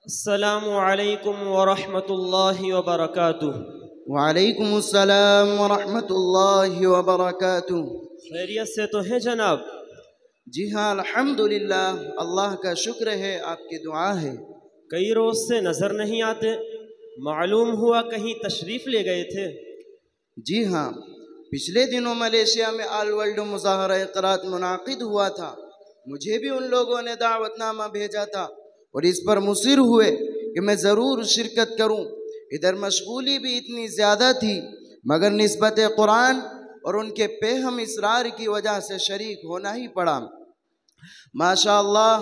السلام علیکم ورحمۃ اللہ وبرکاتہ۔ وعلیکم السلام ورحمۃ اللہ وبرکاتہ۔ خیریت سے تو ہیں جناب؟ جی ہاں الحمدللہ، اللہ کا شکر ہے، آپ کی دعا ہے۔ کئی روز سے نظر نہیں آتے، معلوم ہوا کہیں تشریف لے گئے تھے؟ جی ہاں، پچھلے دنوں ملیشیا میں آل ورلڈ مظاہرہ قرأت منعقد ہوا تھا۔ مجھے بھی ان لوگوں نے دعوت نامہ بھیجا تھا اور اس پر مصر ہوئے کہ میں ضرور شرکت کروں۔ ادھر مشغولی بھی اتنی زیادہ تھی مگر نسبت قرآن اور ان کے پیہم اصرار کی وجہ سے شریک ہونا ہی پڑا۔ ماشاءاللہ،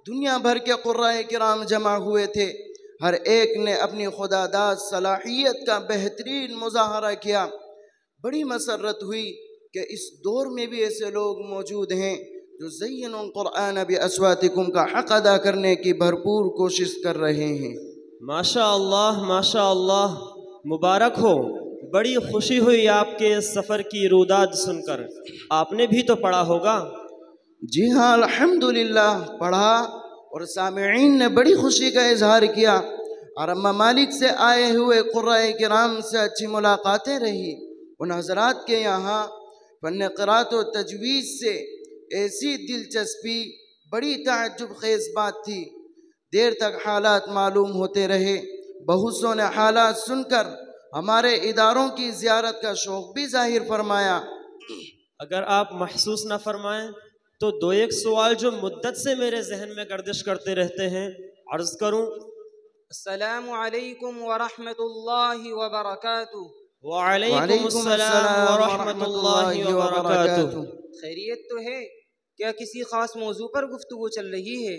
دنیا بھر کے قرائے کرام جمع ہوئے تھے، ہر ایک نے اپنی خدا داد صلاحیت کا بہترین مظاہرہ کیا۔ بڑی مسرت ہوئی کہ اس دور میں بھی ایسے لوگ موجود ہیں جو زینوا القرآن باصواتکم کا حق ادا کرنے کی بھرپور کوشش کر رہے ہیں۔ ماشاء اللہ ماشاء اللہ، مبارک ہو۔ بڑی خوشی ہوئی آپ کے اس سفر کی روداد سن کر۔ آپ نے بھی تو پڑھا ہوگا؟ جی ہاں الحمدللہ، پڑھا اور سامعین نے بڑی خوشی کا اظہار کیا۔ عرب ممالک سے آئے ہوئے قرائے کرام سے اچھی ملاقاتیں رہی۔ ان حضرات کے یہاں فن قرأت و تجوید سے ایسی دلچسپی بڑی تعجب خیز بات تھی۔ دیر تک حالات معلوم ہوتے رہے۔ بہت سو نے حالات سن کر ہمارے اداروں کی زیارت کا شوق بھی ظاہر فرمایا۔ اگر آپ محسوس نہ فرمائیں تو دو ایک سوال جو مدت سے میرے ذہن میں گردش کرتے رہتے ہیں عرض کروں؟ السلام علیکم ورحمۃ اللہ وبرکاتہ۔ وعلیکم السلام ورحمۃ اللہ وبرکاتہ۔ خیریت تو ہے؟ کیا کسی خاص موضوع پر گفتگو چل رہی ہے؟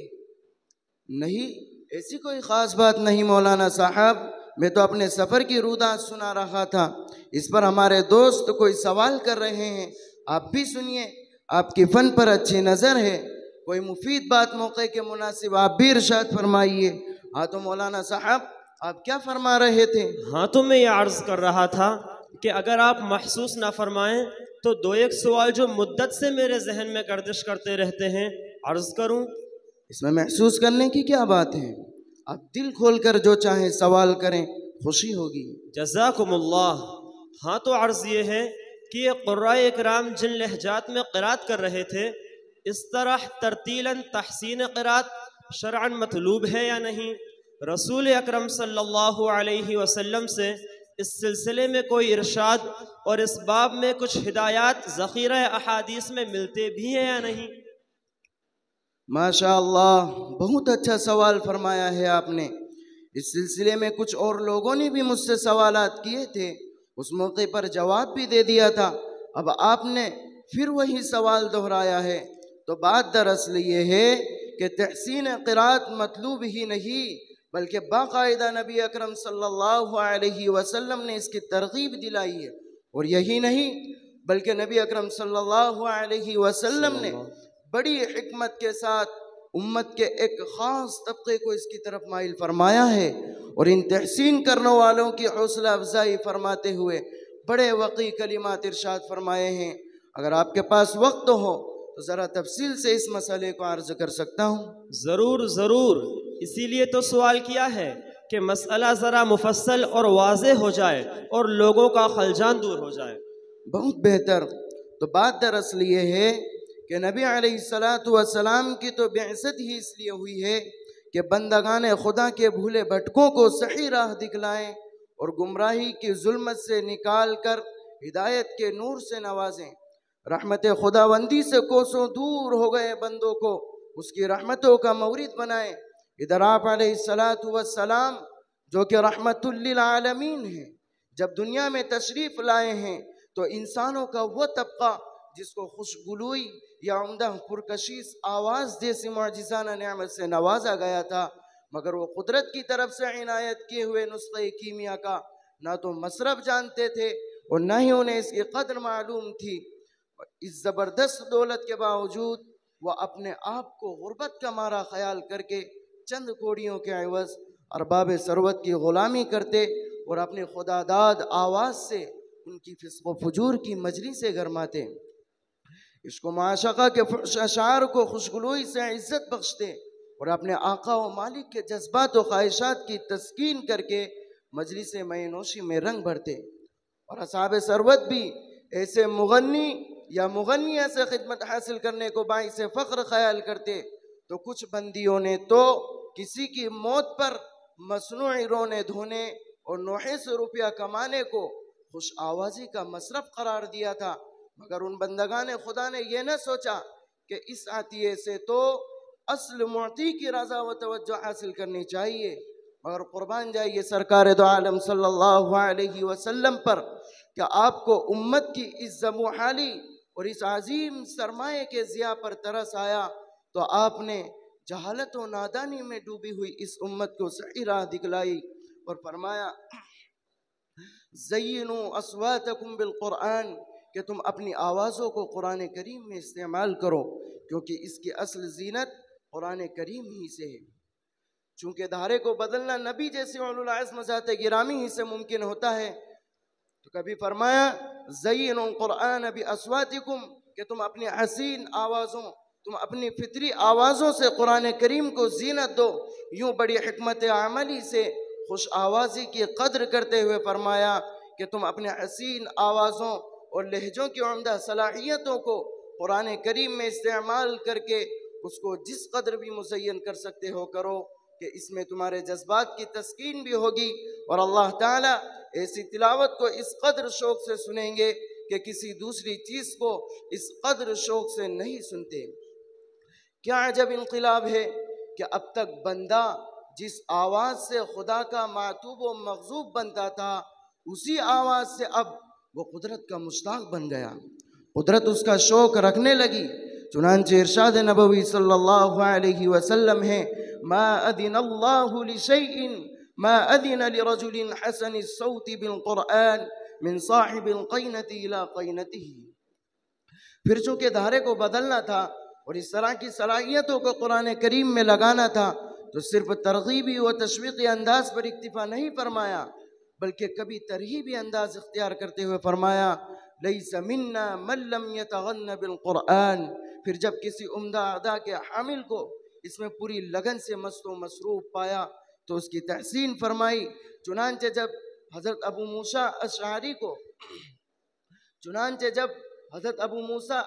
نہیں، ایسی کوئی خاص بات نہیں مولانا صاحب، میں تو اپنے سفر کی روداد سنا رہا تھا۔ اس پر ہمارے دوست کوئی سوال کر رہے ہیں، آپ بھی سنیے۔ آپ کی فن پر اچھی نظر ہے، کوئی مفید بات موقع کے مناسب آپ بھی ارشاد فرمائیے۔ ہاں تو مولانا صاحب، آپ کیا فرما رہے تھے؟ ہاں تو میں یہ عرض کر رہا تھا کہ اگر آپ محسوس نہ فرمائیں تو دو ایک سوال جو مدت سے میرے ذہن میں گردش کرتے رہتے ہیں عرض کروں؟ اس میں محسوس کرنے کی کیا بات ہے؟ آپ دل کھول کر جو چاہیں سوال کریں، خوشی ہوگی۔ جزاکم اللہ۔ ہاں تو عرض یہ ہے کہ یہ قرائے اکرام جن لہجات میں قرات کر رہے تھے، اس طرح ترتیلاً تحسین قرات شرعاً مطلوب ہے یا نہیں؟ رسول اکرم صلی اللہ علیہ وسلم سے اس سلسلے میں کوئی ارشاد اور اس باب میں کچھ ہدایات ذخیرہ احادیث میں ملتے بھی ہیں یا نہیں؟ ماشاءاللہ، بہت اچھا سوال فرمایا ہے آپ نے۔ اس سلسلے میں کچھ اور لوگوں نے بھی مجھ سے سوالات کیے تھے، اس موقع پر جواب بھی دے دیا تھا۔ اب آپ نے پھر وہی سوال دہرایا ہے، تو بات دراصل یہ ہے کہ تحسین قرأت مطلوب ہی نہیں بلکہ باقاعدہ نبی اکرم صلی اللہ علیہ وسلم نے اس کی ترغیب دلائی ہے۔ اور یہی نہیں بلکہ نبی اکرم صلی اللہ علیہ وسلم نے بڑی حکمت کے ساتھ امت کے ایک خاص طبقے کو اس کی طرف مائل فرمایا ہے، اور ان تحسین کرنے والوں کی حوصلہ افزائی فرماتے ہوئے بڑے وقی کلمات ارشاد فرمائے ہیں۔ اگر آپ کے پاس وقت ہو تو ذرا تفصیل سے اس مسئلے کو عرض کر سکتا ہوں۔ ضرور ضرور، اسی لیے تو سوال کیا ہے کہ مسئلہ ذرا مفصل اور واضح ہو جائے اور لوگوں کا خلجان دور ہو جائے۔ بہت بہتر۔ تو بات دراصل یہ ہے کہ نبی علیہ السلام کی تو بعثت ہی اس لیے ہوئی ہے کہ بندگان خدا کے بھولے بھٹکوں کو صحیح راہ دکھلائیں اور گمراہی کی ظلمت سے نکال کر ہدایت کے نور سے نوازیں۔ رحمت خداوندی سے کوسوں دور ہو گئے بندوں کو اس کی رحمتوں کا مورد بنائیں۔ ادھر آپ علیہ السلام جو کہ رحمت للعالمین ہیں، جب دنیا میں تشریف لائے ہیں تو انسانوں کا وہ طبقہ جس کو خوشگلوئی یا عمدہ پرکشش آواز جیسی معجزانہ نعمت سے نوازا گیا تھا، مگر وہ قدرت کی طرف سے عنایت کیے ہوئے نسخہ کیمیا کا نہ تو مصرف جانتے تھے اور نہ ہی انہیں اس کی قدر معلوم تھی۔ اس زبردست دولت کے باوجود وہ اپنے آپ کو غربت کا مارا خیال کر کے چند کوڑیوں کے عوض ارباب ثروت کی غلامی کرتے اور اپنے خدا داد آواز سے ان کی فسق و فجور کی مجلس سے گرماتے، عشق و معاشقہ کے اشعار کو خوشگلوئی سے عزت بخشتے اور اپنے آقا و مالک کے جذبات و خواہشات کی تسکین کر کے مجلس مینوشی میں رنگ بھرتے، اور اصحاب ثروت بھی ایسے مغنی یا مغنیہ سے خدمت حاصل کرنے کو باعث فخر خیال کرتے۔ تو کچھ بندیوں نے تو کسی کی موت پر مصنوعی رونے دھونے اور نوحے سے روپیہ کمانے کو خوش آوازی کا مصرف قرار دیا تھا، مگر ان بندگان خدا نے یہ نہ سوچا کہ اس عطیے سے تو اصل معطی کی رضا و توجہ حاصل کرنی چاہیے۔ مگر قربان جائیے سرکار دو عالم صلی اللہ علیہ وسلم پر کہ آپ کو امت کی اس ذم و حالی اور اس عظیم سرمایہ کے ضیاء پر ترس آیا، تو آپ نے جہالت و نادانی میں ڈوبی ہوئی اس امت کو صحیح راہ دکھلائی اور فرمایا زینوا اصواتکم بالقرآن، کہ تم اپنی آوازوں کو قرآن کریم میں استعمال کرو، کیونکہ اس کی اصل زینت قرآن کریم ہی سے ہے۔ چونکہ دھارے کو بدلنا نبی جیسے اولو العزم ذات گرامی ہی سے ممکن ہوتا ہے، تو کبھی فرمایا زینوا القرآن باصواتکم، کہ تم اپنی حسین آوازوں، تم اپنی فطری آوازوں سے قرآن کریم کو زینت دو۔ یوں بڑی حکمت عملی سے خوش آوازی کی قدر کرتے ہوئے فرمایا کہ تم اپنے حسین آوازوں اور لہجوں کی عمدہ صلاحیتوں کو قرآن کریم میں استعمال کر کے اس کو جس قدر بھی مزین کر سکتے ہو کرو، کہ اس میں تمہارے جذبات کی تسکین بھی ہوگی، اور اللہ تعالیٰ ایسی تلاوت کو اس قدر شوق سے سنیں گے کہ کسی دوسری چیز کو اس قدر شوق سے نہیں سنتے۔ کیا عجب انقلاب ہے کہ اب تک بندہ جس آواز سے خدا کا معتوب و مغضوب بنتا تھا، اسی آواز سے اب وہ قدرت کا مشتاق بن گیا، قدرت اس کا شوق رکھنے لگی۔ چنانچہ ارشاد نبوی صلی اللہ علیہ وسلم ہے ما اذن اللہ لشیء ما اذن لرجل حسن الصوت بالقرآن من صاحب القینۃ الى قینتہ۔ پھر چونکہ دھارے کو بدلنا تھا اور اس طرح کی صلاحیتوں کو قرآن کریم میں لگانا تھا، تو صرف ترغیبی و تشویقی انداز پر اکتفا نہیں فرمایا، بلکہ کبھی ترہیبی انداز اختیار کرتے ہوئے فرمایا لیس منا من لم یتغن بالقرآن۔ پھر جب کسی عمدہ ادا کے حامل کو اس میں پوری لگن سے مست و مصروف پایا تو اس کی تحسین فرمائی۔ چنانچہ جب حضرت ابو موسیٰ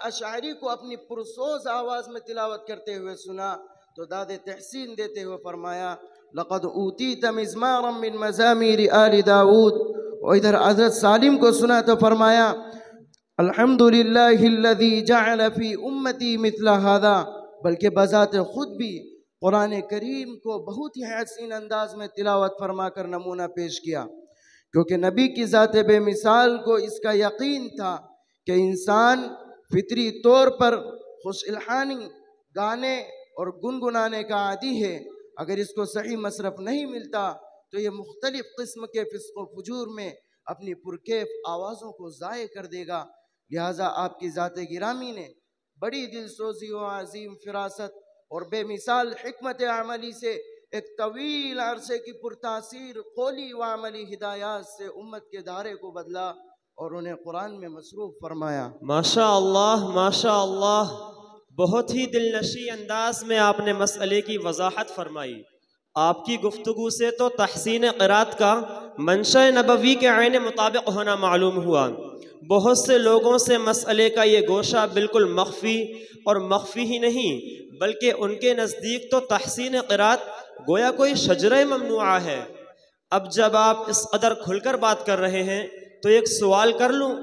اشعری کو اپنی پرسوز آواز میں تلاوت کرتے ہوئے سنا تو داد تحسین دیتے ہوئے فرمایا لقد اوتیت مزمارا من مزامیر آل داود۔ اور ادھر حضرت سالم کو سنا تو فرمایا الحمدللہ الذی جعل فی امتی مثل هذا، بلکہ بذات خود بھی قرآن کریم کو بہت ہی حسین انداز میں تلاوت فرما کر نمونہ پیش کیا، کیونکہ نبی کی ذات بے مثال کو اس کا یقین تھا کہ انسان فطری طور پر خوش الحانی گانے اور گنگنانے کا عادی ہے، اگر اس کو صحیح مصرف نہیں ملتا تو یہ مختلف قسم کے فسق و فجور میں اپنی پرکیف آوازوں کو ضائع کر دے گا۔ لہٰذا آپ کی ذات گرامی نے بڑی دل سوزی و عظیم فراست اور بے مثال حکمت عملی سے ایک طویل عرصے کی پرتاثیر قولی و عملی ہدایات سے امت کے دھارے کو بدلا اور انہیں قرآن میں مصروف فرمایا۔ ماشاء اللہ ماشاء اللہ، بہت ہی دل نشیں انداز میں آپ نے مسئلے کی وضاحت فرمائی۔ آپ کی گفتگو سے تو تحسین قرات کا منشأ نبوی کے عین مطابق ہونا معلوم ہوا۔ بہت سے لوگوں سے مسئلے کا یہ گوشہ بالکل مخفی اور مخفی ہی نہیں، بلکہ ان کے نزدیک تو تحسین قرات گویا کوئی شجرہ ممنوعہ ہے۔ اب جب آپ اس قدر کھل کر بات کر رہے ہیں تو ایک سوال کر لوں،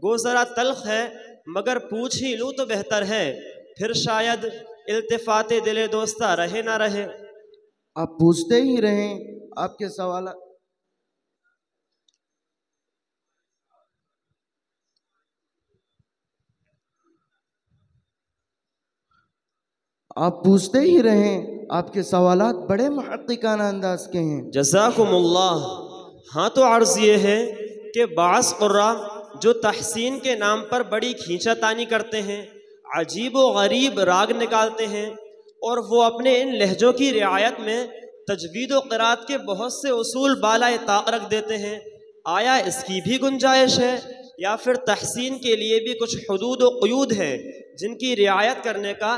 گو ذرا تلخ ہے مگر پوچھ ہی لوں تو بہتر ہے، پھر شاید التفات دل دوستہ رہے نہ رہے۔ آپ پوچھتے ہی رہیں، آپ کے سوالات آپ کے سوالات بڑے محققانہ انداز کے ہیں۔ جزاکم اللہ۔ ہاں تو عرض یہ ہے کہ بعض قراء جو تحسین کے نام پر بڑی کھینچا تانی کرتے ہیں، عجیب و غریب راگ نکالتے ہیں، اور وہ اپنے ان لہجوں کی رعایت میں تجوید و قرات کے بہت سے اصول بالائے طاق رکھ دیتے ہیں۔ آیا اس کی بھی گنجائش ہے یا پھر تحسین کے لیے بھی کچھ حدود و قیود ہیں جن کی رعایت کرنے کا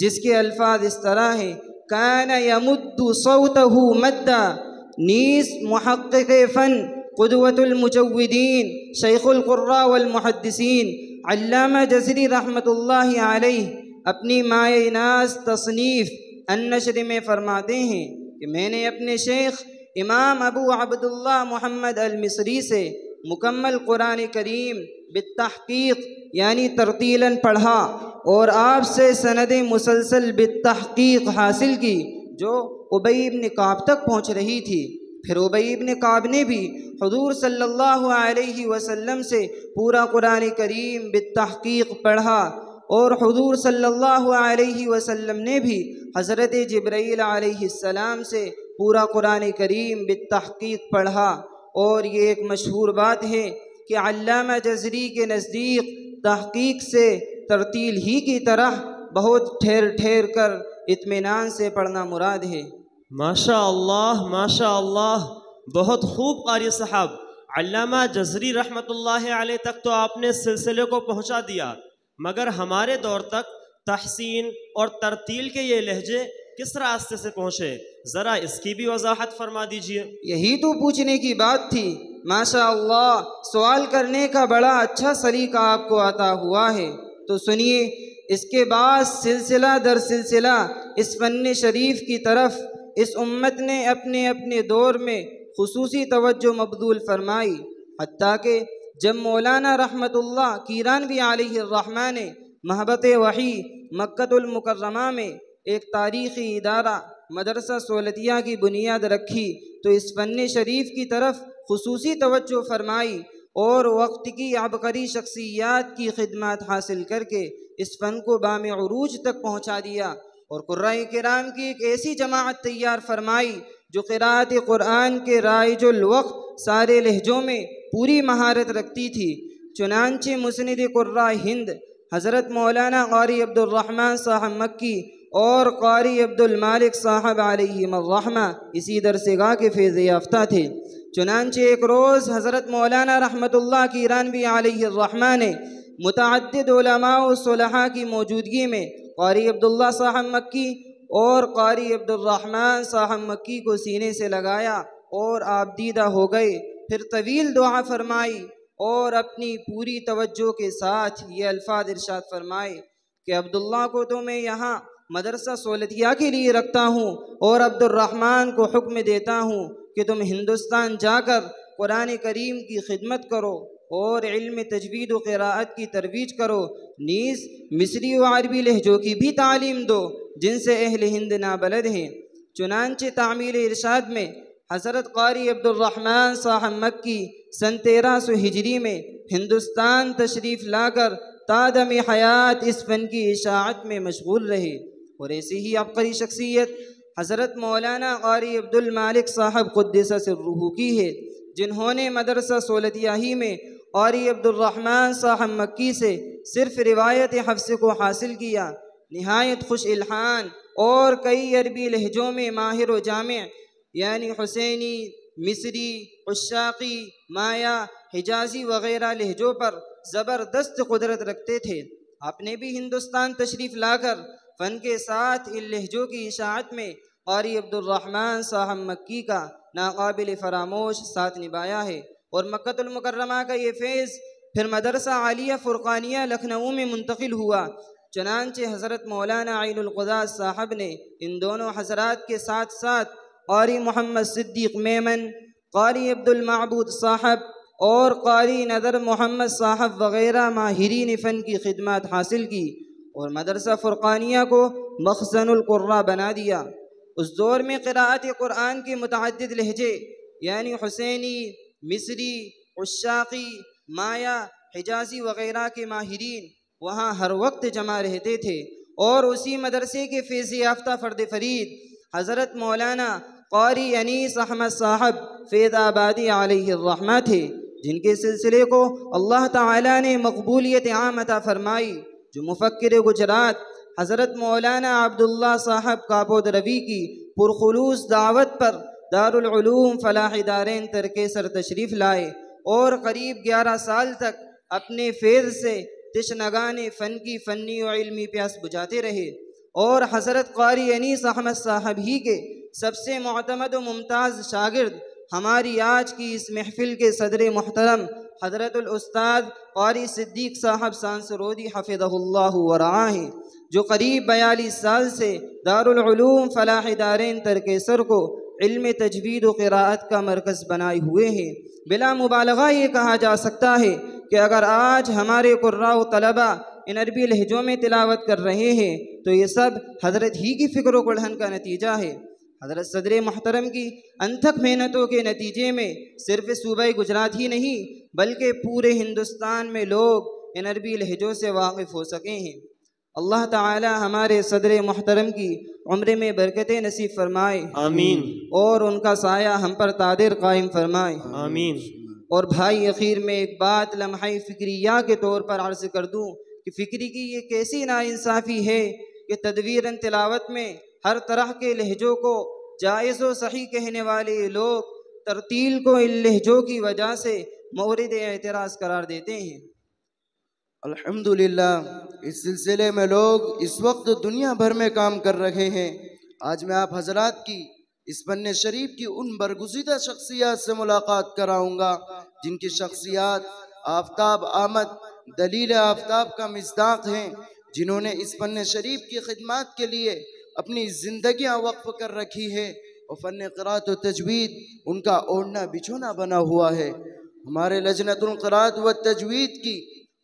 جس کے الفاظ اس طرح ہیں: کان یمد صوتہ مدا، نیز محقق فن، قدوۃ المجودین، شیخ القراء والمحدثین علامہ جزری رحمۃ اللہ علیہ اپنی مائے ناز تصنیف النشر میں فرماتے ہیں کہ میں نے اپنے شیخ امام ابو عبداللہ محمد المصری سے مکمل قرآن کریم بالتحقیق یعنی ترتیلاً پڑھا، اور آپ سے سند مسلسل بالتحقیق حاصل کی جو ابی بن کعب تک پہنچ رہی تھی۔ پھر ابی بن کعب نے بھی حضور صلی اللہ علیہ وسلم سے پورا قرآن کریم بالتحقیق پڑھا، اور حضور صلی اللہ علیہ وسلم نے بھی حضرت جبرائیل علیہ السلام سے پورا قرآن کریم بالتحقیق پڑھا۔ اور یہ ایک مشہور بات ہے کہ علامہ جزری کے نزدیک تحقیق سے ترتیل ہی کی طرح بہت ٹھہر ٹھہر کر اطمینان سے پڑھنا مراد ہے۔ ماشاء اللہ ماشاء اللہ، بہت خوب قاری صاحب۔ علامہ جزری رحمۃ اللہ علیہ تک تو آپ نے سلسلے کو پہنچا دیا، مگر ہمارے دور تک تحسین اور ترتیل کے یہ لہجے کس راستے سے پہنچے؟ ذرا اس کی بھی وضاحت فرما دیجئے۔ یہی تو پوچھنے کی بات تھی۔ ماشاء اللہ، سوال کرنے کا بڑا اچھا سلیقہ آپ کو عطا ہوا ہے۔ تو سنیے، اس کے بعد سلسلہ در سلسلہ اس فن شریف کی طرف اس امت نے اپنے اپنے دور میں خصوصی توجہ مبذول فرمائی، حتیٰ کہ جب مولانا رحمۃ اللہ کیرانوی علیہ الرحمہ نے مہبت وحی مکۃ المکرمہ میں ایک تاریخی ادارہ مدرسہ سولتیہ کی بنیاد رکھی تو اس فن شریف کی طرف خصوصی توجہ فرمائی، اور وقت کی عبقری شخصیات کی خدمات حاصل کر کے اس فن کو بام عروج تک پہنچا دیا، اور قرائے کرام کی ایک ایسی جماعت تیار فرمائی جو قراءت قرآن کے رائج الوقت سارے لہجوں میں پوری مہارت رکھتی تھی۔ چنانچہ مسند قراء ہند حضرت مولانا قاری عبد الرحمن صاحب مکی اور قاری عبد المالک صاحب علیہم الرحمہ اسی درسگاہ کے فیض یافتہ تھے۔ چنانچہ ایک روز حضرت مولانا رحمۃ اللہ کیرانوی علیہ الرحمہ نے متعدد علماء و صلحاء کی موجودگی میں قاری عبداللہ صاحب مکی اور قاری عبد الرحمن صاحب مکی کو سینے سے لگایا اور آپ دیدہ ہو گئے۔ پھر طویل دعا فرمائی اور اپنی پوری توجہ کے ساتھ یہ الفاظ ارشاد فرمائے کہ عبداللہ کو تو میں یہاں مدرسہ سولتیہ کے لیے رکھتا ہوں، اور عبد الرحمن کو حکم دیتا ہوں کہ تم ہندوستان جا کر قرآن کریم کی خدمت کرو اور علم تجوید و قراءت کی ترویج کرو، نیز مصری و عربی لہجوں کی بھی تعلیم دو جن سے اہل ہند نابلد ہیں۔ چنانچہ تعمیل ارشاد میں حضرت قاری عبد الرحمن صاحب مکی سن 1300 ہجری میں ہندوستان تشریف لا کر تا دم حیات اس فن کی اشاعت میں مشغول رہے، اور ایسی ہی عبقری شخصیت حضرت مولانا قاری عبد المالک صاحب قدس سرہ کی ہے، جنہوں نے مدرسہ سولتیہ ہی میں قاری عبد الرحمن صاحب مکی سے صرف روایت حفظ کو حاصل کیا۔ نہایت خوش الحان اور کئی عربی لہجوں میں ماہر و جامع یعنی حسینی، مصری، عشاقی، مایا، حجازی وغیرہ لہجوں پر زبردست قدرت رکھتے تھے۔ آپ نے بھی ہندوستان تشریف لا کر فن کے ساتھ ان لہجوں کی اشاعت میں قاری عبد الرحمن صاحب مکی کا ناقابل فراموش ساتھ نبھایا ہے، اور مکۃ المکرمہ کا یہ فیض پھر مدرسہ عالیہ فرقانیہ لکھنؤ میں منتقل ہوا۔ چنانچہ حضرت مولانا عین القدس صاحب نے ان دونوں حضرات کے ساتھ ساتھ قاری محمد صدیق میمن، قاری عبد المعبود صاحب اور قاری نذر محمد صاحب وغیرہ ماہرین فن کی خدمات حاصل کی، اور مدرسہ فرقانیہ کو مخزن القراء بنا دیا۔ اس دور میں قراءت قرآن کے متعدد لہجے یعنی حسینی، مصری، عشاقی، مایا، حجازی وغیرہ کے ماہرین وہاں ہر وقت جمع رہتے تھے، اور اسی مدرسے کے فیض یافتہ فرد فرید حضرت مولانا قاری انیس احمد صاحب فیض آبادی علیہ الرحمہ تھے، جن کے سلسلے کو اللہ تعالیٰ نے مقبولیت عام عطا فرمائی، جو مفکر گجرات حضرت مولانا عبداللہ صاحب کاپود روی کی پرخلوص دعوت پر دارالعلوم فلاح دارین ترکیسر تشریف لائے، اور قریب 11 سال تک اپنے فیض سے تشنگان فن کی فنی و علمی پیاس بجھاتے رہے، اور حضرت قاری انیس احمد صاحب ہی کے سب سے معتمد و ممتاز شاگرد ہماری آج کی اس محفل کے صدر محترم حضرت الاستاذ قاری صدیق صاحب سانسرودی حفظہ اللہ ورعاہ ہیں، جو قریب 42 سال سے دارالعلوم فلاح دارین ترکیسر کو علم تجوید و قراءت کا مرکز بنائے ہوئے ہیں۔ بلا مبالغہ یہ کہا جا سکتا ہے کہ اگر آج ہمارے قراء و طلباء ان عربی لہجوں میں تلاوت کر رہے ہیں تو یہ سب حضرت ہی کی فکر و کڑھن کا نتیجہ ہے۔ حضرت صدر محترم کی انتھک محنتوں کے نتیجے میں صرف صوبہ گجرات ہی نہیں بلکہ پورے ہندوستان میں لوگ ان عربی لہجوں سے واقف ہو سکے ہیں۔ اللہ تعالی ہمارے صدر محترم کی عمر میں برکتیں نصیب فرمائے، آمین، اور ان کا سایہ ہم پر قادر قائم فرمائے، آمین۔ اور بھائی اخیر میں ایک بات لمحہ فکریہ کے طور پر عرض کر دوں کہ فکری کی یہ کیسی ناانصافی ہے کہ تدویراً تلاوت میں ہر طرح کے لہجوں کو جائز و صحیح کہنے والے لوگ ترتیل کو ان لہجوں کی وجہ سے مورد اعتراض قرار دیتے ہیں۔ الحمدللہ اس سلسلے میں لوگ اس وقت دنیا بھر میں کام کر رہے ہیں۔ آج میں آپ حضرات کی اس فن شریف کی ان برگزیدہ شخصیات سے ملاقات کراؤں گا جن کی شخصیات آفتاب آمد دلیل آفتاب کا مصداق ہیں، جنہوں نے اس فن شریف کی خدمات کے لیے اپنی زندگیاں وقف کر رکھی ہے، اور فن قرات و تجوید ان کا اوڑھنا بچھونا بنا ہوا ہے۔ ہمارے لجنۃ القرات و تجوید کی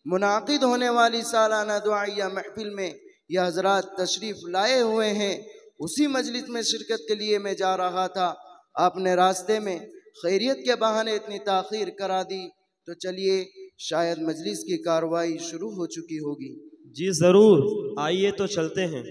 منعقد ہونے والی سالانہ دعائیہ محفل میں یہ حضرات تشریف لائے ہوئے ہیں۔ اسی مجلس میں شرکت کے لیے میں جا رہا تھا، آپ نے راستے میں خیریت کے بہانے اتنی تاخیر کرا دی، تو چلیے شاید مجلس کی کارروائی شروع ہو چکی ہوگی۔ جی ضرور، آئیے تو چلتے ہیں۔